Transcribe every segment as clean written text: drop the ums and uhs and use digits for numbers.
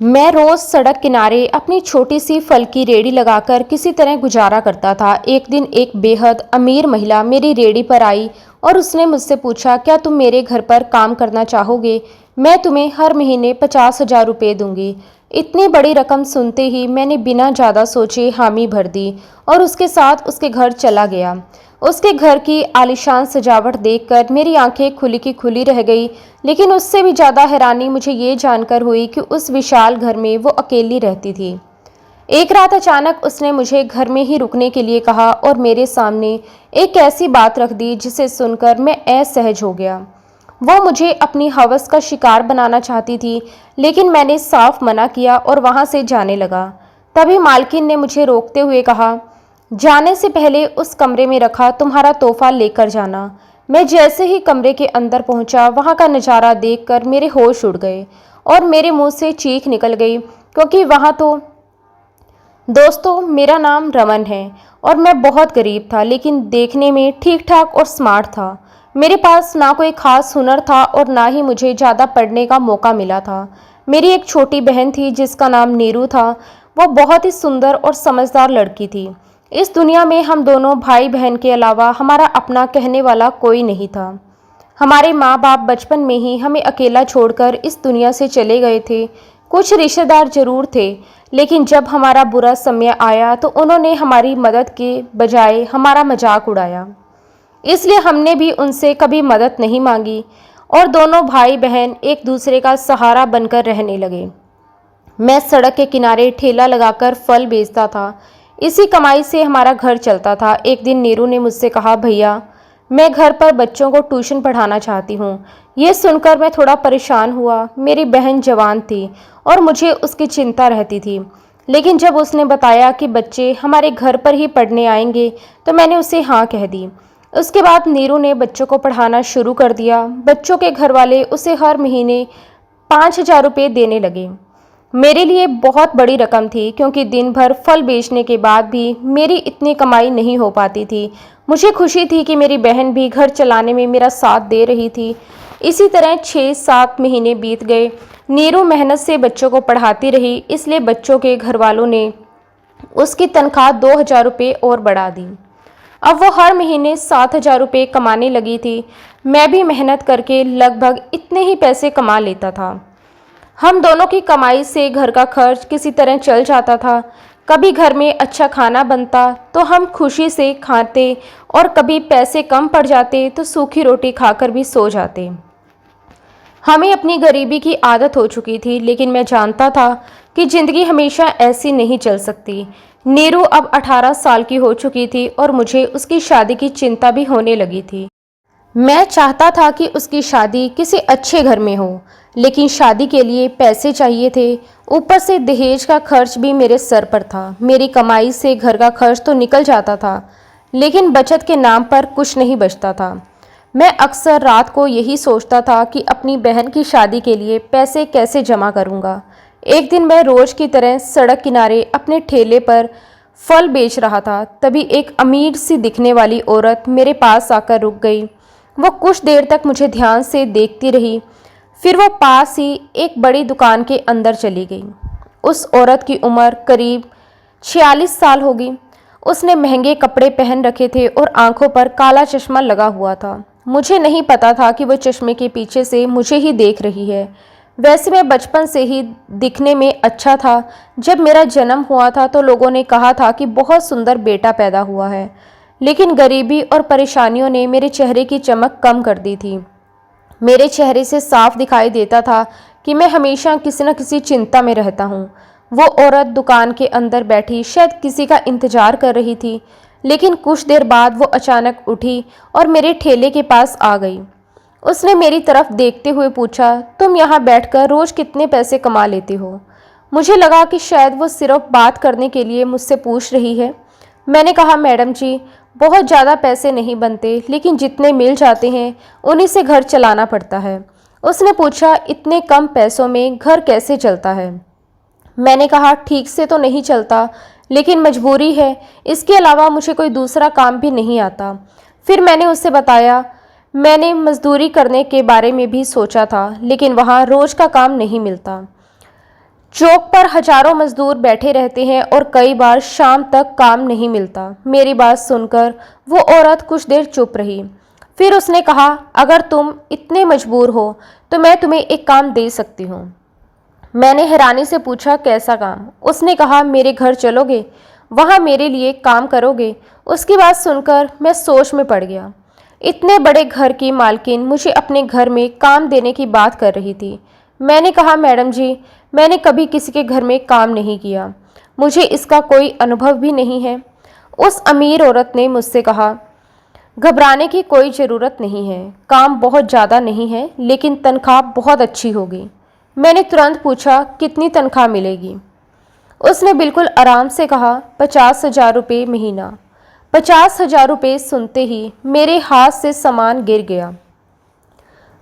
मैं रोज सड़क किनारे अपनी छोटी सी फल की रेहड़ी लगाकर किसी तरह गुजारा करता था। एक दिन एक बेहद अमीर महिला मेरी रेहड़ी पर आई और उसने मुझसे पूछा, क्या तुम मेरे घर पर काम करना चाहोगे? मैं तुम्हें हर महीने 50,000 रुपये दूंगी। इतनी बड़ी रकम सुनते ही मैंने बिना ज़्यादा सोचे हामी भर दी और उसके साथ उसके घर चला गया। उसके घर की आलीशान सजावट देखकर मेरी आंखें खुली की खुली रह गई, लेकिन उससे भी ज़्यादा हैरानी मुझे ये जानकर हुई कि उस विशाल घर में वो अकेली रहती थी। एक रात अचानक उसने मुझे घर में ही रुकने के लिए कहा और मेरे सामने एक ऐसी बात रख दी जिसे सुनकर मैं असहज हो गया। वो मुझे अपनी हवस का शिकार बनाना चाहती थी, लेकिन मैंने साफ मना किया और वहाँ से जाने लगा। तभी मालकिन ने मुझे रोकते हुए कहा, जाने से पहले उस कमरे में रखा तुम्हारा तोहफा लेकर जाना। मैं जैसे ही कमरे के अंदर पहुंचा, वहां का नज़ारा देखकर मेरे होश उड़ गए और मेरे मुंह से चीख निकल गई, क्योंकि वहां तो दोस्तों मेरा नाम रमन है और मैं बहुत गरीब था, लेकिन देखने में ठीक ठाक और स्मार्ट था। मेरे पास ना कोई खास हुनर था और ना ही मुझे ज़्यादा पढ़ने का मौका मिला था। मेरी एक छोटी बहन थी जिसका नाम नीरू था। वो बहुत ही सुंदर और समझदार लड़की थी। इस दुनिया में हम दोनों भाई बहन के अलावा हमारा अपना कहने वाला कोई नहीं था। हमारे माँ बाप बचपन में ही हमें अकेला छोड़कर इस दुनिया से चले गए थे। कुछ रिश्तेदार जरूर थे, लेकिन जब हमारा बुरा समय आया तो उन्होंने हमारी मदद के बजाय हमारा मजाक उड़ाया। इसलिए हमने भी उनसे कभी मदद नहीं मांगी और दोनों भाई बहन एक दूसरे का सहारा बनकर रहने लगे। मैं सड़क के किनारे ठेला लगाकर फल बेचता था। इसी कमाई से हमारा घर चलता था। एक दिन नीरू ने मुझसे कहा, भैया मैं घर पर बच्चों को ट्यूशन पढ़ाना चाहती हूँ। ये सुनकर मैं थोड़ा परेशान हुआ। मेरी बहन जवान थी और मुझे उसकी चिंता रहती थी, लेकिन जब उसने बताया कि बच्चे हमारे घर पर ही पढ़ने आएंगे तो मैंने उसे हाँ कह दी। उसके बाद नीरू ने बच्चों को पढ़ाना शुरू कर दिया। बच्चों के घर वाले उसे हर महीने 5,000 रुपये देने लगे। मेरे लिए बहुत बड़ी रकम थी, क्योंकि दिन भर फल बेचने के बाद भी मेरी इतनी कमाई नहीं हो पाती थी। मुझे खुशी थी कि मेरी बहन भी घर चलाने में मेरा साथ दे रही थी। इसी तरह 6-7 महीने बीत गए। नीरू मेहनत से बच्चों को पढ़ाती रही, इसलिए बच्चों के घर वालों ने उसकी तनख्वाह 2,000 रुपये और बढ़ा दी। अब वो हर महीने 7,000 रुपये कमाने लगी थी। मैं भी मेहनत करके लगभग इतने ही पैसे कमा लेता था। हम दोनों की कमाई से घर का खर्च किसी तरह चल जाता था। कभी घर में अच्छा खाना बनता तो हम खुशी से खाते और कभी पैसे कम पड़ जाते तो सूखी रोटी खाकर भी सो जाते। हमें अपनी गरीबी की आदत हो चुकी थी, लेकिन मैं जानता था कि ज़िंदगी हमेशा ऐसी नहीं चल सकती। नीरू अब 18 साल की हो चुकी थी और मुझे उसकी शादी की चिंता भी होने लगी थी। मैं चाहता था कि उसकी शादी किसी अच्छे घर में हो, लेकिन शादी के लिए पैसे चाहिए थे। ऊपर से दहेज का खर्च भी मेरे सर पर था। मेरी कमाई से घर का खर्च तो निकल जाता था, लेकिन बचत के नाम पर कुछ नहीं बचता था। मैं अक्सर रात को यही सोचता था कि अपनी बहन की शादी के लिए पैसे कैसे जमा करूंगा। एक दिन मैं रोज की तरह सड़क किनारे अपने ठेले पर फल बेच रहा था। तभी एक अमीर सी दिखने वाली औरत मेरे पास आकर रुक गई। वो कुछ देर तक मुझे ध्यान से देखती रही, फिर वो पास ही एक बड़ी दुकान के अंदर चली गई। उस औरत की उम्र करीब 46 साल होगी। उसने महंगे कपड़े पहन रखे थे और आंखों पर काला चश्मा लगा हुआ था। मुझे नहीं पता था कि वो चश्मे के पीछे से मुझे ही देख रही है। वैसे मैं बचपन से ही दिखने में अच्छा था। जब मेरा जन्म हुआ था तो लोगों ने कहा था कि बहुत सुंदर बेटा पैदा हुआ है, लेकिन गरीबी और परेशानियों ने मेरे चेहरे की चमक कम कर दी थी। मेरे चेहरे से साफ दिखाई देता था कि मैं हमेशा किसी न किसी चिंता में रहता हूँ। वो औरत दुकान के अंदर बैठी शायद किसी का इंतजार कर रही थी, लेकिन कुछ देर बाद वो अचानक उठी और मेरे ठेले के पास आ गई। उसने मेरी तरफ देखते हुए पूछा, तुम यहाँ बैठकर रोज कितने पैसे कमा लेते हो? मुझे लगा कि शायद वो सिर्फ बात करने के लिए मुझसे पूछ रही है। मैंने कहा, मैडम जी, बहुत ज़्यादा पैसे नहीं बनते, लेकिन जितने मिल जाते हैं उन्हीं से घर चलाना पड़ता है। उसने पूछा, इतने कम पैसों में घर कैसे चलता है? मैंने कहा, ठीक से तो नहीं चलता, लेकिन मजबूरी है। इसके अलावा मुझे कोई दूसरा काम भी नहीं आता। फिर मैंने उससे बताया, मैंने मजदूरी करने के बारे में भी सोचा था, लेकिन वहाँ रोज़ का काम नहीं मिलता। चौक पर हजारों मजदूर बैठे रहते हैं और कई बार शाम तक काम नहीं मिलता। मेरी बात सुनकर वो औरत कुछ देर चुप रही। फिर उसने कहा, अगर तुम इतने मजबूर हो तो मैं तुम्हें एक काम दे सकती हूँ। मैंने हैरानी से पूछा, कैसा काम? उसने कहा, मेरे घर चलोगे, वहाँ मेरे लिए काम करोगे। उसकी बात सुनकर मैं सोच में पड़ गया। इतने बड़े घर की मालकिन मुझे अपने घर में काम देने की बात कर रही थी। मैंने कहा, मैडम जी, मैंने कभी किसी के घर में काम नहीं किया, मुझे इसका कोई अनुभव भी नहीं है। उस अमीर औरत ने मुझसे कहा, घबराने की कोई ज़रूरत नहीं है, काम बहुत ज़्यादा नहीं है लेकिन तनख्वाह बहुत अच्छी होगी। मैंने तुरंत पूछा, कितनी तनख्वाह मिलेगी? उसने बिल्कुल आराम से कहा, 50,000 रुपये महीना। 50,000 रुपये सुनते ही मेरे हाथ से सामान गिर गया।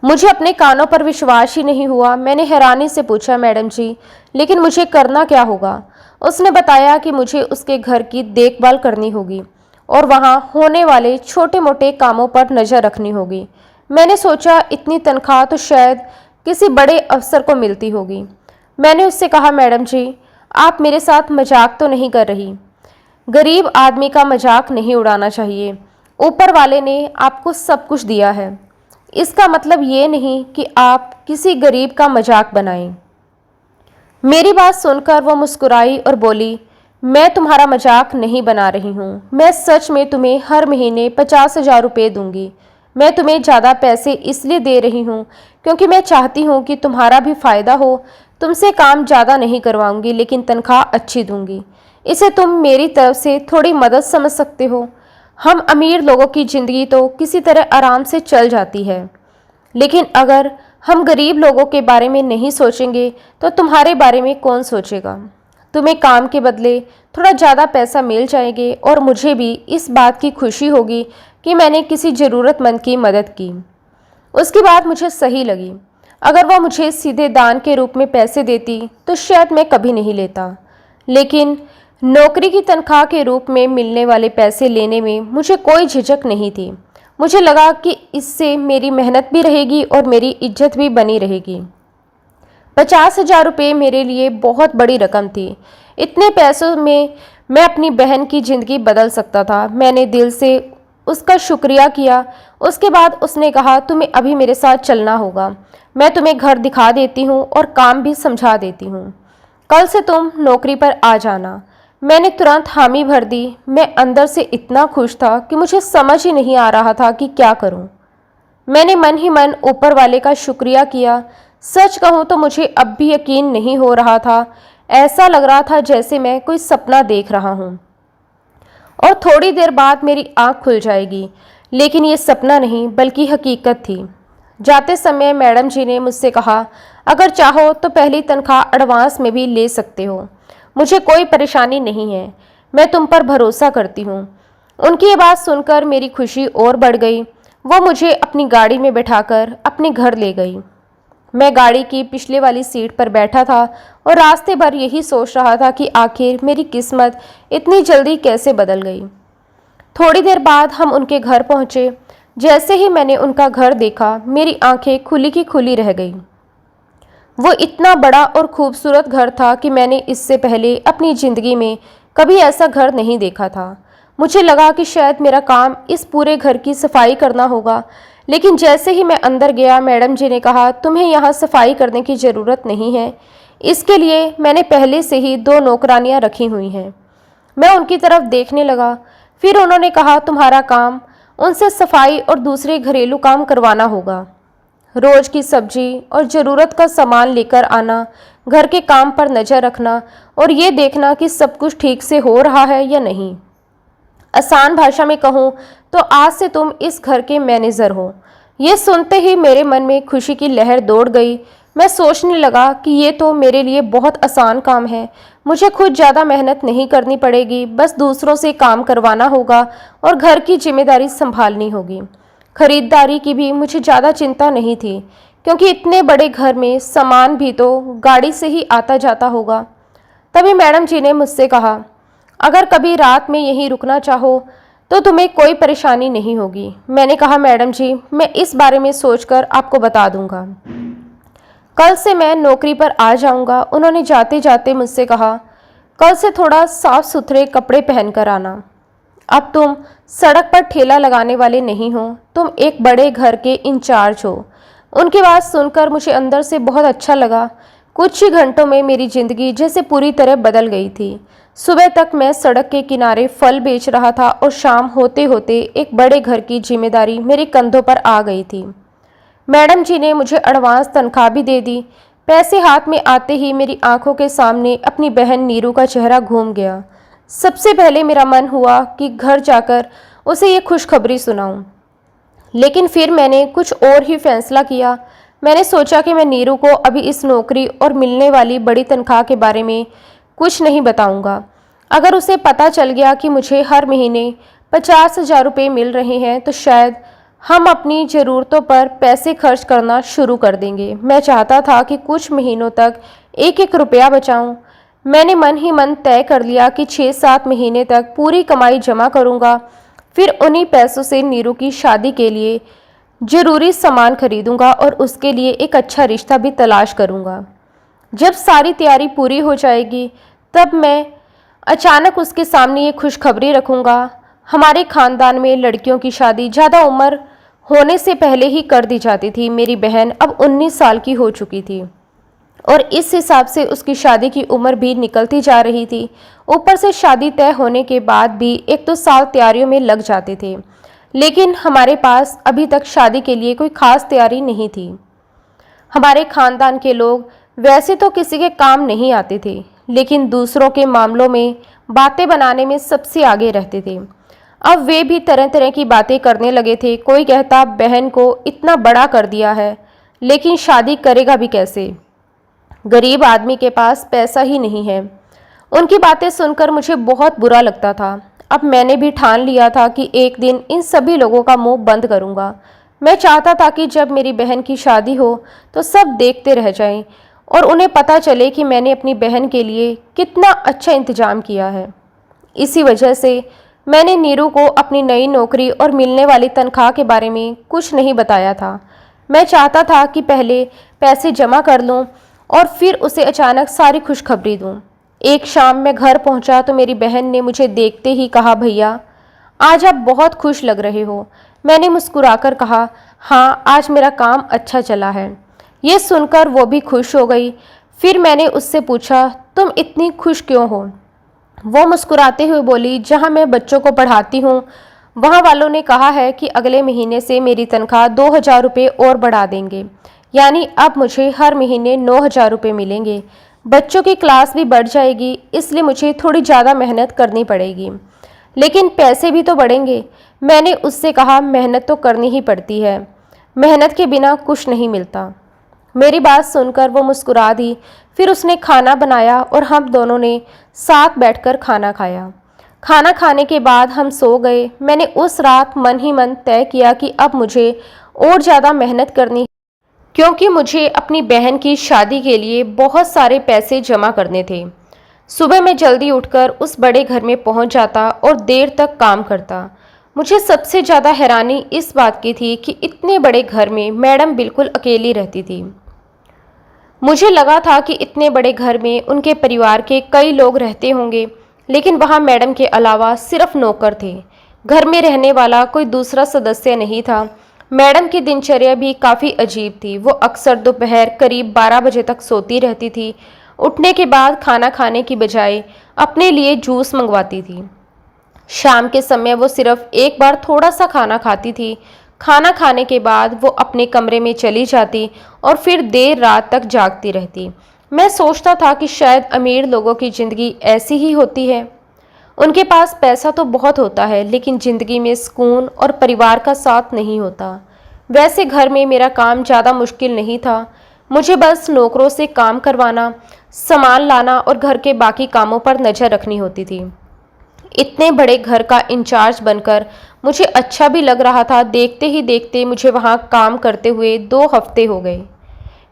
मुझे अपने कानों पर विश्वास ही नहीं हुआ। मैंने हैरानी से पूछा, मैडम जी, लेकिन मुझे करना क्या होगा? उसने बताया कि मुझे उसके घर की देखभाल करनी होगी और वहाँ होने वाले छोटे मोटे कामों पर नज़र रखनी होगी। मैंने सोचा, इतनी तनख्वाह तो शायद किसी बड़े अफसर को मिलती होगी। मैंने उससे कहा, मैडम जी, आप मेरे साथ मजाक तो नहीं कर रही? गरीब आदमी का मजाक नहीं उड़ाना चाहिए। ऊपर वाले ने आपको सब कुछ दिया है, इसका मतलब ये नहीं कि आप किसी गरीब का मजाक बनाएं। मेरी बात सुनकर वो मुस्कुराई और बोली, मैं तुम्हारा मजाक नहीं बना रही हूँ, मैं सच में तुम्हें हर महीने 50,000 रुपये दूंगी। मैं तुम्हें ज़्यादा पैसे इसलिए दे रही हूँ क्योंकि मैं चाहती हूँ कि तुम्हारा भी फ़ायदा हो। तुमसे काम ज़्यादा नहीं करवाऊंगी लेकिन तनख्वाह अच्छी दूंगी। इसे तुम मेरी तरफ से थोड़ी मदद समझ सकते हो। हम अमीर लोगों की ज़िंदगी तो किसी तरह आराम से चल जाती है, लेकिन अगर हम गरीब लोगों के बारे में नहीं सोचेंगे तो तुम्हारे बारे में कौन सोचेगा? तुम्हें काम के बदले थोड़ा ज़्यादा पैसा मिल जाएंगे और मुझे भी इस बात की खुशी होगी कि मैंने किसी ज़रूरतमंद की मदद की। उसकी बात मुझे सही लगी। अगर वह मुझे सीधे दान के रूप में पैसे देती तो शायद मैं कभी नहीं लेता, लेकिन नौकरी की तनख्वाह के रूप में मिलने वाले पैसे लेने में मुझे कोई झिझक नहीं थी। मुझे लगा कि इससे मेरी मेहनत भी रहेगी और मेरी इज्जत भी बनी रहेगी। 50,000 रुपये मेरे लिए बहुत बड़ी रकम थी। इतने पैसों में मैं अपनी बहन की ज़िंदगी बदल सकता था। मैंने दिल से उसका शुक्रिया किया। उसके बाद उसने कहा, तुम्हें अभी मेरे साथ चलना होगा, मैं तुम्हें घर दिखा देती हूँ और काम भी समझा देती हूँ। कल से तुम नौकरी पर आ जाना। मैंने तुरंत हामी भर दी। मैं अंदर से इतना खुश था कि मुझे समझ ही नहीं आ रहा था कि क्या करूं। मैंने मन ही मन ऊपर वाले का शुक्रिया किया। सच कहूं तो मुझे अब भी यकीन नहीं हो रहा था। ऐसा लग रहा था जैसे मैं कोई सपना देख रहा हूं और थोड़ी देर बाद मेरी आंख खुल जाएगी, लेकिन ये सपना नहीं बल्कि हकीकत थी। जाते समय मैडम जी ने मुझसे कहा, अगर चाहो तो पहली तनख्वाह एडवांस में भी ले सकते हो, मुझे कोई परेशानी नहीं है, मैं तुम पर भरोसा करती हूँ। उनकी ये बात सुनकर मेरी खुशी और बढ़ गई। वो मुझे अपनी गाड़ी में बैठाकर अपने घर ले गई। मैं गाड़ी की पिछले वाली सीट पर बैठा था और रास्ते भर यही सोच रहा था कि आखिर मेरी किस्मत इतनी जल्दी कैसे बदल गई। थोड़ी देर बाद हम उनके घर पहुँचे। जैसे ही मैंने उनका घर देखा, मेरी आंखें खुली की खुली रह गई। वो इतना बड़ा और खूबसूरत घर था कि मैंने इससे पहले अपनी ज़िंदगी में कभी ऐसा घर नहीं देखा था। मुझे लगा कि शायद मेरा काम इस पूरे घर की सफाई करना होगा, लेकिन जैसे ही मैं अंदर गया, मैडम जी ने कहा, तुम्हें यहाँ सफाई करने की ज़रूरत नहीं है, इसके लिए मैंने पहले से ही 2 नौकरानियाँ रखी हुई हैं। मैं उनकी तरफ देखने लगा। फिर उन्होंने कहा, तुम्हारा काम उनसे सफाई और दूसरे घरेलू काम करवाना होगा। रोज की सब्जी और ज़रूरत का सामान लेकर आना, घर के काम पर नज़र रखना और ये देखना कि सब कुछ ठीक से हो रहा है या नहीं। आसान भाषा में कहूँ तो आज से तुम इस घर के मैनेजर हो। ये सुनते ही मेरे मन में खुशी की लहर दौड़ गई। मैं सोचने लगा कि ये तो मेरे लिए बहुत आसान काम है, मुझे खुद ज़्यादा मेहनत नहीं करनी पड़ेगी, बस दूसरों से काम करवाना होगा और घर की जिम्मेदारी संभालनी होगी। खरीदारी की भी मुझे ज़्यादा चिंता नहीं थी, क्योंकि इतने बड़े घर में सामान भी तो गाड़ी से ही आता जाता होगा। तभी मैडम जी ने मुझसे कहा, अगर कभी रात में यहीं रुकना चाहो तो तुम्हें कोई परेशानी नहीं होगी। मैंने कहा, मैडम जी, मैं इस बारे में सोचकर आपको बता दूंगा। कल से मैं नौकरी पर आ जाऊंगा। उन्होंने जाते जाते मुझसे कहा, कल से थोड़ा साफ सुथरे कपड़े पहनकर आना। अब तुम सड़क पर ठेला लगाने वाले नहीं हो, तुम एक बड़े घर के इंचार्ज हो। उनकी बात सुनकर मुझे अंदर से बहुत अच्छा लगा। कुछ ही घंटों में मेरी जिंदगी जैसे पूरी तरह बदल गई थी। सुबह तक मैं सड़क के किनारे फल बेच रहा था और शाम होते होते एक बड़े घर की जिम्मेदारी मेरे कंधों पर आ गई थी। मैडम जी ने मुझे एडवांस तनख्वाह भी दे दी। पैसे हाथ में आते ही मेरी आंखों के सामने अपनी बहन नीरू का चेहरा घूम गया। सबसे पहले मेरा मन हुआ कि घर जाकर उसे ये खुशखबरी सुनाऊं, लेकिन फिर मैंने कुछ और ही फैसला किया। मैंने सोचा कि मैं नीरू को अभी इस नौकरी और मिलने वाली बड़ी तनख्वाह के बारे में कुछ नहीं बताऊंगा। अगर उसे पता चल गया कि मुझे हर महीने 50,000 रुपये मिल रहे हैं तो शायद हम अपनी ज़रूरतों पर पैसे खर्च करना शुरू कर देंगे। मैं चाहता था कि कुछ महीनों तक एक एक रुपया बचाऊं। मैंने मन ही मन तय कर लिया कि 6-7 महीने तक पूरी कमाई जमा करूंगा। फिर उन्हीं पैसों से नीरू की शादी के लिए ज़रूरी सामान खरीदूंगा और उसके लिए एक अच्छा रिश्ता भी तलाश करूंगा। जब सारी तैयारी पूरी हो जाएगी तब मैं अचानक उसके सामने ये खुशखबरी रखूंगा। हमारे खानदान में लड़कियों की शादी ज़्यादा उम्र होने से पहले ही कर दी जाती थी। मेरी बहन अब 19 साल की हो चुकी थी और इस हिसाब से उसकी शादी की उम्र भी निकलती जा रही थी। ऊपर से शादी तय होने के बाद भी 1-2 साल तैयारियों में लग जाते थे, लेकिन हमारे पास अभी तक शादी के लिए कोई खास तैयारी नहीं थी। हमारे खानदान के लोग वैसे तो किसी के काम नहीं आते थे, लेकिन दूसरों के मामलों में बातें बनाने में सबसे आगे रहते थे। अब वे भी तरह तरह की बातें करने लगे थे। कोई कहता बहन को इतना बड़ा कर दिया है, लेकिन शादी करेगा भी कैसे, गरीब आदमी के पास पैसा ही नहीं है। उनकी बातें सुनकर मुझे बहुत बुरा लगता था। अब मैंने भी ठान लिया था कि एक दिन इन सभी लोगों का मुंह बंद करूंगा। मैं चाहता था कि जब मेरी बहन की शादी हो तो सब देखते रह जाएं और उन्हें पता चले कि मैंने अपनी बहन के लिए कितना अच्छा इंतजाम किया है। इसी वजह से मैंने नीरू को अपनी नई नौकरी और मिलने वाली तनख्वाह के बारे में कुछ नहीं बताया था। मैं चाहता था कि पहले पैसे जमा कर लूं और फिर उसे अचानक सारी खुशखबरी दूं। एक शाम मैं घर पहुंचा तो मेरी बहन ने मुझे देखते ही कहा, भैया आज आप बहुत खुश लग रहे हो। मैंने मुस्कुराकर कहा, हाँ आज मेरा काम अच्छा चला है। ये सुनकर वो भी खुश हो गई। फिर मैंने उससे पूछा, तुम इतनी खुश क्यों हो? वो मुस्कुराते हुए बोली, जहाँ मैं बच्चों को पढ़ाती हूँ वहाँ वालों ने कहा है कि अगले महीने से मेरी तनख्वाह 2,000 रुपये और बढ़ा देंगे, यानी अब मुझे हर महीने 9,000 रुपये मिलेंगे। बच्चों की क्लास भी बढ़ जाएगी, इसलिए मुझे थोड़ी ज़्यादा मेहनत करनी पड़ेगी, लेकिन पैसे भी तो बढ़ेंगे। मैंने उससे कहा, मेहनत तो करनी ही पड़ती है, मेहनत के बिना कुछ नहीं मिलता। मेरी बात सुनकर वो मुस्कुरा दी। फिर उसने खाना बनाया और हम दोनों ने साथ बैठकर खाना खाया। खाना खाने के बाद हम सो गए। मैंने उस रात मन ही मन तय किया कि अब मुझे और ज़्यादा मेहनत करनी, क्योंकि मुझे अपनी बहन की शादी के लिए बहुत सारे पैसे जमा करने थे। सुबह मैं जल्दी उठकर उस बड़े घर में पहुंच जाता और देर तक काम करता। मुझे सबसे ज़्यादा हैरानी इस बात की थी कि इतने बड़े घर में मैडम बिल्कुल अकेली रहती थी। मुझे लगा था कि इतने बड़े घर में उनके परिवार के कई लोग रहते होंगे, लेकिन वहाँ मैडम के अलावा सिर्फ नौकर थे। घर में रहने वाला कोई दूसरा सदस्य नहीं था। मैडम की दिनचर्या भी काफ़ी अजीब थी। वो अक्सर दोपहर करीब 12 बजे तक सोती रहती थी। उठने के बाद खाना खाने की बजाय अपने लिए जूस मंगवाती थी। शाम के समय वो सिर्फ एक बार थोड़ा सा खाना खाती थी। खाना खाने के बाद वो अपने कमरे में चली जाती और फिर देर रात तक जागती रहती। मैं सोचता था कि शायद अमीर लोगों की ज़िंदगी ऐसी ही होती है। उनके पास पैसा तो बहुत होता है, लेकिन ज़िंदगी में सुकून और परिवार का साथ नहीं होता। वैसे घर में मेरा काम ज़्यादा मुश्किल नहीं था। मुझे बस नौकरों से काम करवाना, सामान लाना और घर के बाकी कामों पर नज़र रखनी होती थी। इतने बड़े घर का इंचार्ज बनकर मुझे अच्छा भी लग रहा था। देखते ही देखते मुझे वहाँ काम करते हुए 2 हफ्ते हो गए।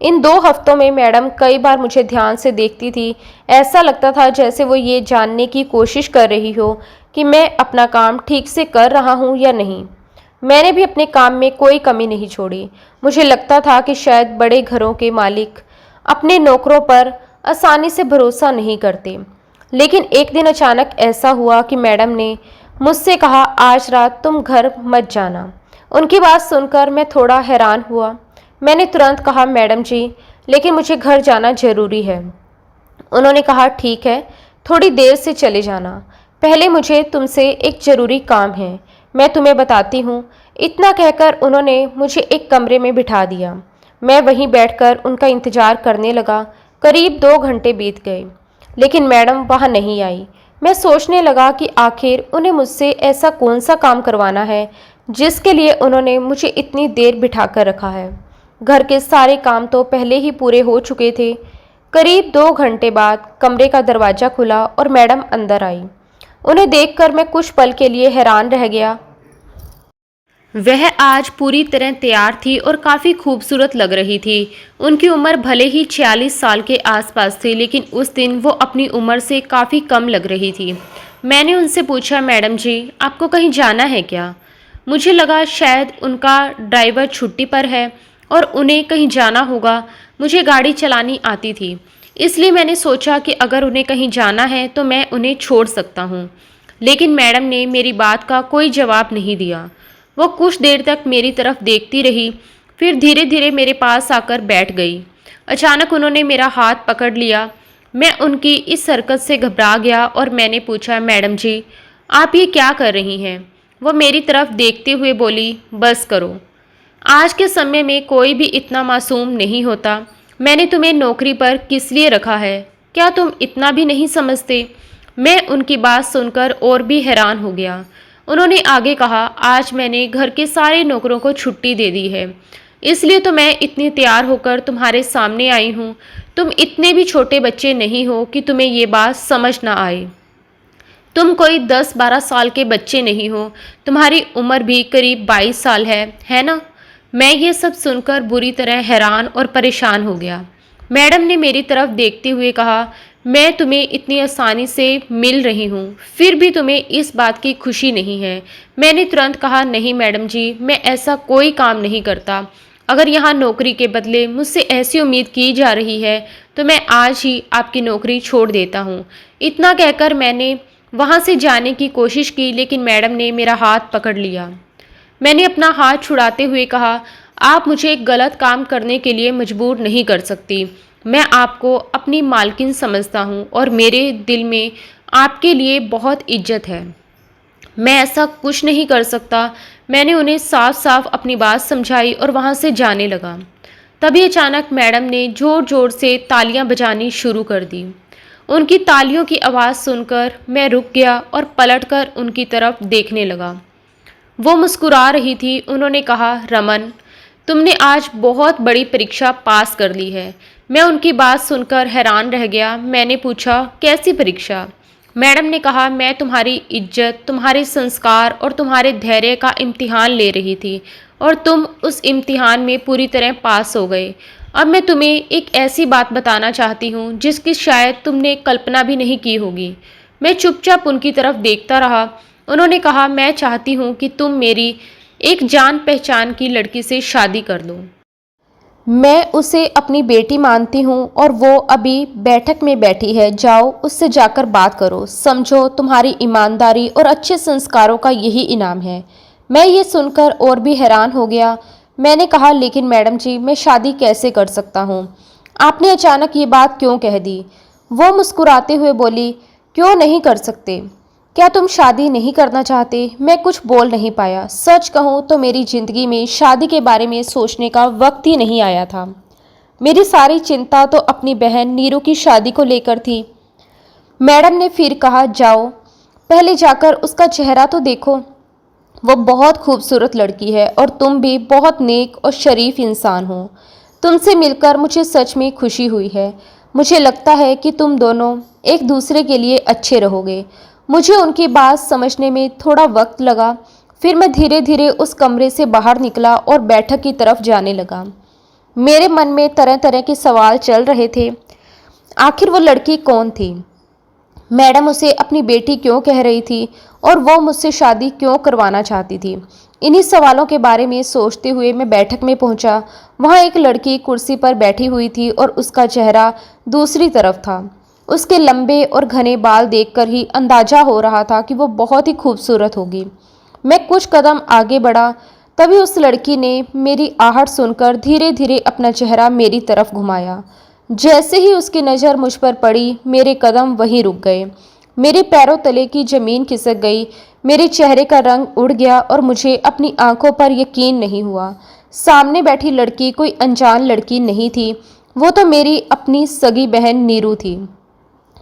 इन 2 हफ्तों में मैडम कई बार मुझे ध्यान से देखती थी। ऐसा लगता था जैसे वो ये जानने की कोशिश कर रही हो कि मैं अपना काम ठीक से कर रहा हूँ या नहीं। मैंने भी अपने काम में कोई कमी नहीं छोड़ी। मुझे लगता था कि शायद बड़े घरों के मालिक अपने नौकरों पर आसानी से भरोसा नहीं करते। लेकिन एक दिन अचानक ऐसा हुआ कि मैडम ने मुझसे कहा, आज रात तुम घर मत जाना। उनकी बात सुनकर मैं थोड़ा हैरान हुआ। मैंने तुरंत कहा, मैडम जी, लेकिन मुझे घर जाना जरूरी है। उन्होंने कहा, ठीक है, थोड़ी देर से चले जाना। पहले मुझे तुमसे एक ज़रूरी काम है, मैं तुम्हें बताती हूँ। इतना कहकर उन्होंने मुझे एक कमरे में बिठा दिया। मैं वहीं बैठकर उनका इंतज़ार करने लगा। करीब 2 घंटे बीत गए, लेकिन मैडम वहाँ नहीं आई। मैं सोचने लगा कि आखिर उन्हें मुझसे ऐसा कौन सा काम करवाना है जिसके लिए उन्होंने मुझे इतनी देर बिठा कर रखा है। घर के सारे काम तो पहले ही पूरे हो चुके थे। करीब 2 घंटे बाद कमरे का दरवाज़ा खुला और मैडम अंदर आई। उन्हें देखकर मैं कुछ पल के लिए हैरान रह गया। वह आज पूरी तरह तैयार थी और काफ़ी खूबसूरत लग रही थी। उनकी उम्र भले ही 46 साल के आसपास थी, लेकिन उस दिन वो अपनी उम्र से काफ़ी कम लग रही थी। मैंने उनसे पूछा, मैडम जी, आपको कहीं जाना है क्या? मुझे लगा शायद उनका ड्राइवर छुट्टी पर है और उन्हें कहीं जाना होगा। मुझे गाड़ी चलानी आती थी, इसलिए मैंने सोचा कि अगर उन्हें कहीं जाना है तो मैं उन्हें छोड़ सकता हूँ। लेकिन मैडम ने मेरी बात का कोई जवाब नहीं दिया। वो कुछ देर तक मेरी तरफ देखती रही, फिर धीरे धीरे मेरे पास आकर बैठ गई। अचानक उन्होंने मेरा हाथ पकड़ लिया। मैं उनकी इस हरकत से घबरा गया और मैंने पूछा, मैडम जी, आप ये क्या कर रही हैं? वो मेरी तरफ देखते हुए बोली, बस करो। आज के समय में कोई भी इतना मासूम नहीं होता। मैंने तुम्हें नौकरी पर किस लिए रखा है, क्या तुम इतना भी नहीं समझते? मैं उनकी बात सुनकर और भी हैरान हो गया। उन्होंने आगे कहा, आज मैंने घर के सारे नौकरों को छुट्टी दे दी है, इसलिए तो मैं इतनी तैयार होकर तुम्हारे सामने आई हूँ। तुम इतने भी छोटे बच्चे नहीं हो कि तुम्हें ये बात समझ ना आए। तुम कोई 10-12 साल के बच्चे नहीं हो, तुम्हारी उम्र भी करीब 22 साल है ना? मैं ये सब सुनकर बुरी तरह हैरान और परेशान हो गया। मैडम ने मेरी तरफ देखते हुए कहा, मैं तुम्हें इतनी आसानी से मिल रही हूँ, फिर भी तुम्हें इस बात की खुशी नहीं है। मैंने तुरंत कहा, नहीं मैडम जी, मैं ऐसा कोई काम नहीं करता। अगर यहाँ नौकरी के बदले मुझसे ऐसी उम्मीद की जा रही है तो मैं आज ही आपकी नौकरी छोड़ देता हूँ। इतना कहकर मैंने वहाँ से जाने की कोशिश की, लेकिन मैडम ने मेरा हाथ पकड़ लिया। मैंने अपना हाथ छुड़ाते हुए कहा, आप मुझे एक गलत काम करने के लिए मजबूर नहीं कर सकती। मैं आपको अपनी मालकिन समझता हूँ और मेरे दिल में आपके लिए बहुत इज्जत है। मैं ऐसा कुछ नहीं कर सकता। मैंने उन्हें साफ साफ अपनी बात समझाई और वहाँ से जाने लगा। तभी अचानक मैडम ने ज़ोर ज़ोर से तालियां बजानी शुरू कर दी। उनकी तालियों की आवाज़ सुनकर मैं रुक गया और पलटकर उनकी तरफ देखने लगा। वो मुस्कुरा रही थी। उन्होंने कहा, रमन, तुमने आज बहुत बड़ी परीक्षा पास कर ली है। मैं उनकी बात सुनकर हैरान रह गया। मैंने पूछा, कैसी परीक्षा? मैडम ने कहा, मैं तुम्हारी इज्जत, तुम्हारे संस्कार और तुम्हारे धैर्य का इम्तिहान ले रही थी और तुम उस इम्तिहान में पूरी तरह पास हो गए। अब मैं तुम्हें एक ऐसी बात बताना चाहती हूँ जिसकी शायद तुमने कल्पना भी नहीं की होगी। मैं चुपचाप उनकी तरफ देखता रहा। उन्होंने कहा, मैं चाहती हूँ कि तुम मेरी एक जान पहचान की लड़की से शादी कर लो। मैं उसे अपनी बेटी मानती हूँ और वो अभी बैठक में बैठी है। जाओ, उससे जाकर बात करो। समझो, तुम्हारी ईमानदारी और अच्छे संस्कारों का यही इनाम है। मैं ये सुनकर और भी हैरान हो गया। मैंने कहा, लेकिन मैडम जी, मैं शादी कैसे कर सकता हूँ? आपने अचानक ये बात क्यों कह दी? वो मुस्कुराते हुए बोली, क्यों नहीं कर सकते? क्या तुम शादी नहीं करना चाहते? मैं कुछ बोल नहीं पाया। सच कहूँ तो मेरी ज़िंदगी में शादी के बारे में सोचने का वक्त ही नहीं आया था। मेरी सारी चिंता तो अपनी बहन नीरू की शादी को लेकर थी। मैडम ने फिर कहा, जाओ, पहले जाकर उसका चेहरा तो देखो। वो बहुत खूबसूरत लड़की है और तुम भी बहुत नेक और शरीफ इंसान हो। तुमसे मिलकर मुझे सच में खुशी हुई है। मुझे लगता है कि तुम दोनों एक दूसरे के लिए अच्छे रहोगे। मुझे उनकी बात समझने में थोड़ा वक्त लगा। फिर मैं धीरे धीरे उस कमरे से बाहर निकला और बैठक की तरफ जाने लगा। मेरे मन में तरह तरह के सवाल चल रहे थे। आखिर वो लड़की कौन थी? मैडम उसे अपनी बेटी क्यों कह रही थी और वो मुझसे शादी क्यों करवाना चाहती थी? इन्हीं सवालों के बारे में सोचते हुए मैं बैठक में पहुंचा। वहां एक लड़की कुर्सी पर बैठी हुई थी और उसका चेहरा दूसरी तरफ था। उसके लंबे और घने बाल देखकर ही अंदाजा हो रहा था कि वो बहुत ही खूबसूरत होगी। मैं कुछ कदम आगे बढ़ा, तभी उस लड़की ने मेरी आहट सुनकर धीरे धीरे अपना चेहरा मेरी तरफ घुमाया। जैसे ही उसकी नज़र मुझ पर पड़ी, मेरे कदम वहीं रुक गए। मेरे पैरों तले की जमीन खिसक गई, मेरे चेहरे का रंग उड़ गया और मुझे अपनी आंखों पर यकीन नहीं हुआ। सामने बैठी लड़की कोई अनजान लड़की नहीं थी, वो तो मेरी अपनी सगी बहन नीरू थी।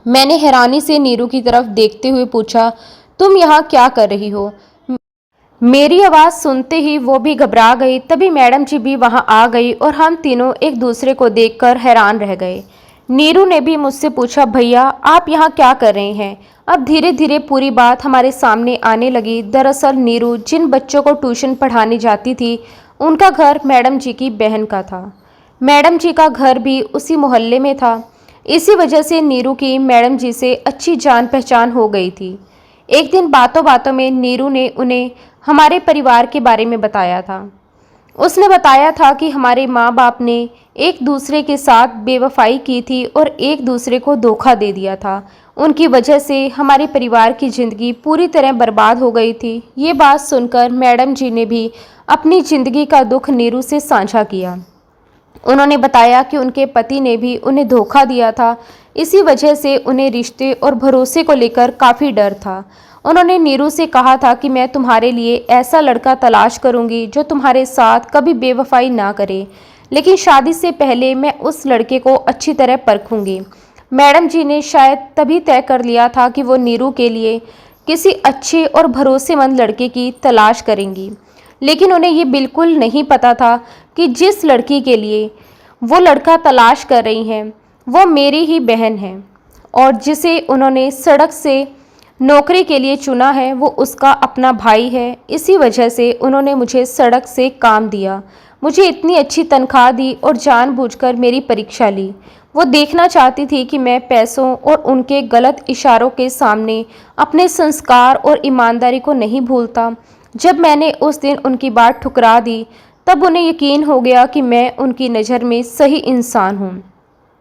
मैंने हैरानी से नीरू की तरफ देखते हुए पूछा, तुम यहाँ क्या कर रही हो? मेरी आवाज़ सुनते ही वो भी घबरा गई। तभी मैडम जी भी वहाँ आ गई और हम तीनों एक दूसरे को देखकर हैरान रह गए। नीरू ने भी मुझसे पूछा, भैया आप यहाँ क्या कर रहे हैं? अब धीरे धीरे पूरी बात हमारे सामने आने लगी। दरअसल नीरू जिन बच्चों को ट्यूशन पढ़ाने जाती थी, उनका घर मैडम जी की बहन का था। मैडम जी का घर भी उसी मोहल्ले में था। इसी वजह से नीरू की मैडम जी से अच्छी जान पहचान हो गई थी। एक दिन बातों बातों में नीरू ने उन्हें हमारे परिवार के बारे में बताया था। उसने बताया था कि हमारे माँ बाप ने एक दूसरे के साथ बेवफाई की थी और एक दूसरे को धोखा दे दिया था। उनकी वजह से हमारे परिवार की ज़िंदगी पूरी तरह बर्बाद हो गई थी। ये बात सुनकर मैडम जी ने भी अपनी ज़िंदगी का दुख नीरू से साझा किया। उन्होंने बताया कि उनके पति ने भी उन्हें धोखा दिया था। इसी वजह से उन्हें रिश्ते और भरोसे को लेकर काफ़ी डर था। उन्होंने नीरू से कहा था कि मैं तुम्हारे लिए ऐसा लड़का तलाश करूंगी जो तुम्हारे साथ कभी बेवफाई ना करे, लेकिन शादी से पहले मैं उस लड़के को अच्छी तरह परखूंगी। मैडम जी ने शायद तभी तय कर लिया था कि वो नीरू के लिए किसी अच्छे और भरोसेमंद लड़के की तलाश करेंगी, लेकिन उन्हें ये बिल्कुल नहीं पता था कि जिस लड़की के लिए वो लड़का तलाश कर रही हैं वो मेरी ही बहन है, और जिसे उन्होंने सड़क से नौकरी के लिए चुना है वो उसका अपना भाई है। इसी वजह से उन्होंने मुझे सड़क से काम दिया, मुझे इतनी अच्छी तनख्वाह दी और जानबूझकर मेरी परीक्षा ली। वो देखना चाहती थी कि मैं पैसों और उनके गलत इशारों के सामने अपने संस्कार और ईमानदारी को नहीं भूलता। जब मैंने उस दिन उनकी बात ठुकरा दी, तब उन्हें यकीन हो गया कि मैं उनकी नज़र में सही इंसान हूँ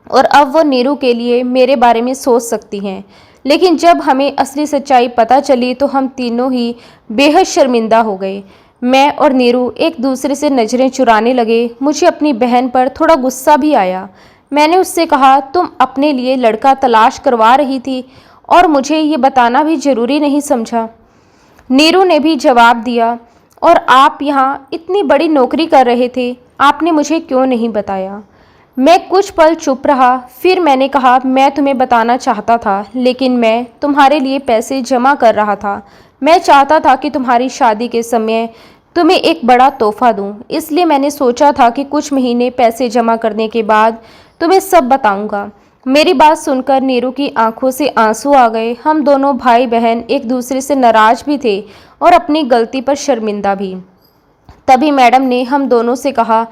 और अब वो नीरू के लिए मेरे बारे में सोच सकती हैं। लेकिन जब हमें असली सच्चाई पता चली तो हम तीनों ही बेहद शर्मिंदा हो गए। मैं और नीरू एक दूसरे से नज़रें चुराने लगे। मुझे अपनी बहन पर थोड़ा गुस्सा भी आया। मैंने उससे कहा, तुम अपने लिए लड़का तलाश करवा रही थी और मुझे ये बताना भी ज़रूरी नहीं समझा? नीरू ने भी जवाब दिया, और आप यहाँ इतनी बड़ी नौकरी कर रहे थे, आपने मुझे क्यों नहीं बताया? मैं कुछ पल चुप रहा, फिर मैंने कहा, मैं तुम्हें बताना चाहता था, लेकिन मैं तुम्हारे लिए पैसे जमा कर रहा था। मैं चाहता था कि तुम्हारी शादी के समय तुम्हें एक बड़ा तोहफा दूं, इसलिए मैंने सोचा था कि कुछ महीने पैसे जमा करने के बाद तुम्हें सब बताऊंगा। मेरी बात सुनकर नीरू की आंखों से आंसू आ गए। हम दोनों भाई बहन एक दूसरे से नाराज भी थे और अपनी गलती पर शर्मिंदा भी। तभी मैडम ने हम दोनों से कहा,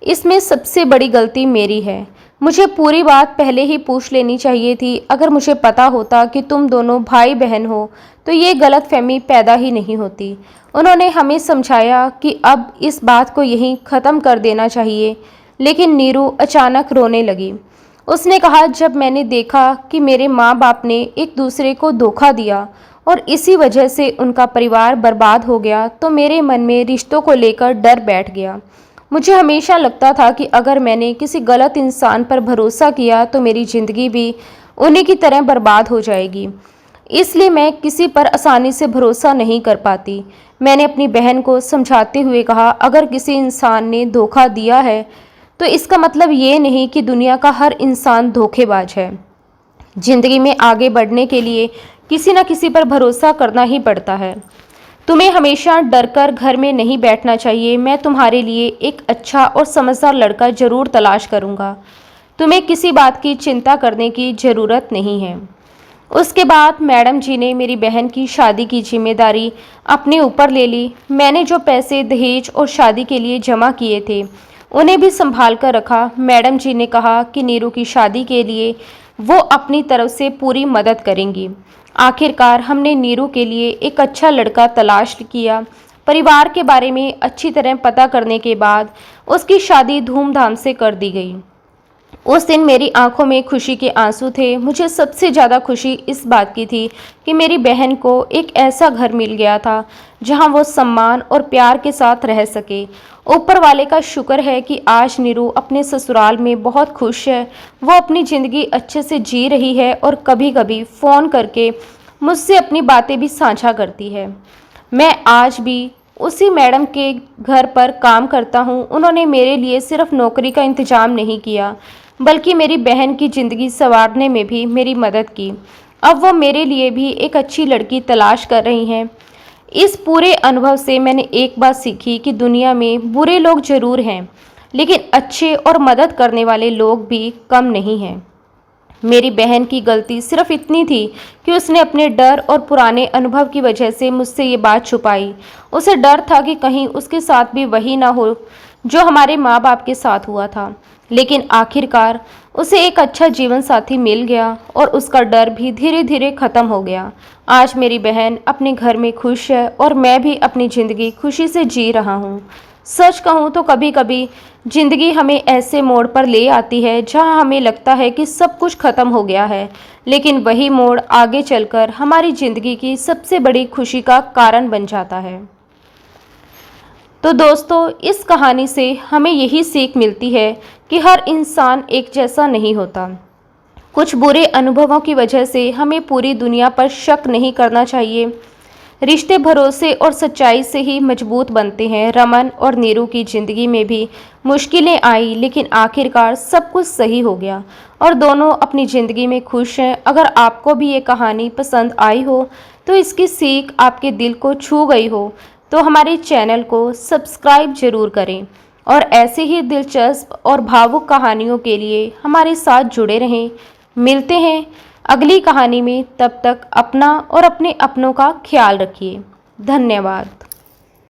इसमें सबसे बड़ी गलती मेरी है। मुझे पूरी बात पहले ही पूछ लेनी चाहिए थी। अगर मुझे पता होता कि तुम दोनों भाई बहन हो तो ये गलतफहमी पैदा ही नहीं होती। उन्होंने हमें समझाया कि अब इस बात को यहीं ख़त्म कर देना चाहिए, लेकिन नीरू अचानक रोने लगी। उसने कहा, जब मैंने देखा कि मेरे माँ बाप ने एक दूसरे को धोखा दिया और इसी वजह से उनका परिवार बर्बाद हो गया, तो मेरे मन में रिश्तों को लेकर डर बैठ गया। मुझे हमेशा लगता था कि अगर मैंने किसी गलत इंसान पर भरोसा किया तो मेरी ज़िंदगी भी उन्हीं की तरह बर्बाद हो जाएगी। इसलिए मैं किसी पर आसानी से भरोसा नहीं कर पाती। मैंने अपनी बहन को समझाते हुए कहा, अगर किसी इंसान ने धोखा दिया है तो इसका मतलब ये नहीं कि दुनिया का हर इंसान धोखेबाज है। ज़िंदगी में आगे बढ़ने के लिए किसी न किसी पर भरोसा करना ही पड़ता है। तुम्हें हमेशा डरकर घर में नहीं बैठना चाहिए। मैं तुम्हारे लिए एक अच्छा और समझदार लड़का ज़रूर तलाश करूँगा। तुम्हें किसी बात की चिंता करने की ज़रूरत नहीं है। उसके बाद मैडम जी ने मेरी बहन की शादी की जिम्मेदारी अपने ऊपर ले ली। मैंने जो पैसे दहेज और शादी के लिए जमा किए थे उन्हें भी संभाल कर रखा। मैडम जी ने कहा कि नीरू की शादी के लिए वो अपनी तरफ से पूरी मदद करेंगी। आखिरकार हमने नीरू के लिए एक अच्छा लड़का तलाश किया। परिवार के बारे में अच्छी तरह पता करने के बाद उसकी शादी धूमधाम से कर दी गई। उस दिन मेरी आंखों में खुशी के आंसू थे। मुझे सबसे ज़्यादा खुशी इस बात की थी कि मेरी बहन को एक ऐसा घर मिल गया था जहां वो सम्मान और प्यार के साथ रह सके। ऊपर वाले का शुक्र है कि आज नीरू अपने ससुराल में बहुत खुश है। वो अपनी ज़िंदगी अच्छे से जी रही है और कभी कभी फ़ोन करके मुझसे अपनी बातें भी साझा करती है। मैं आज भी उसी मैडम के घर पर काम करता हूँ। उन्होंने मेरे लिए सिर्फ नौकरी का इंतज़ाम नहीं किया, बल्कि मेरी बहन की ज़िंदगी संवारने में भी मेरी मदद की। अब वो मेरे लिए भी एक अच्छी लड़की तलाश कर रही हैं। इस पूरे अनुभव से मैंने एक बात सीखी कि दुनिया में बुरे लोग ज़रूर हैं, लेकिन अच्छे और मदद करने वाले लोग भी कम नहीं हैं। मेरी बहन की गलती सिर्फ इतनी थी कि उसने अपने डर और पुराने अनुभव की वजह से मुझसे ये बात छुपाई। उसे डर था कि कहीं उसके साथ भी वही ना हो जो हमारे माँ बाप के साथ हुआ था। लेकिन आखिरकार उसे एक अच्छा जीवन साथी मिल गया और उसका डर भी धीरे धीरे ख़त्म हो गया। आज मेरी बहन अपने घर में खुश है और मैं भी अपनी ज़िंदगी खुशी से जी रहा हूँ। सच कहूँ तो कभी कभी ज़िंदगी हमें ऐसे मोड़ पर ले आती है जहाँ हमें लगता है कि सब कुछ खत्म हो गया है, लेकिन वही मोड़ आगे चलकर हमारी ज़िंदगी की सबसे बड़ी खुशी का कारण बन जाता है। तो दोस्तों, इस कहानी से हमें यही सीख मिलती है कि हर इंसान एक जैसा नहीं होता। कुछ बुरे अनुभवों की वजह से हमें पूरी दुनिया पर शक नहीं करना चाहिए। रिश्ते भरोसे और सच्चाई से ही मजबूत बनते हैं। रमन और नीरू की ज़िंदगी में भी मुश्किलें आई, लेकिन आखिरकार सब कुछ सही हो गया और दोनों अपनी ज़िंदगी में खुश हैं। अगर आपको भी ये कहानी पसंद आई हो, तो इसकी सीख आपके दिल को छू गई हो, तो हमारे चैनल को सब्सक्राइब जरूर करें और ऐसे ही दिलचस्प और भावुक कहानियों के लिए हमारे साथ जुड़े रहें। मिलते हैं अगली कहानी में। तब तक अपना और अपने अपनों का ख्याल रखिए। धन्यवाद।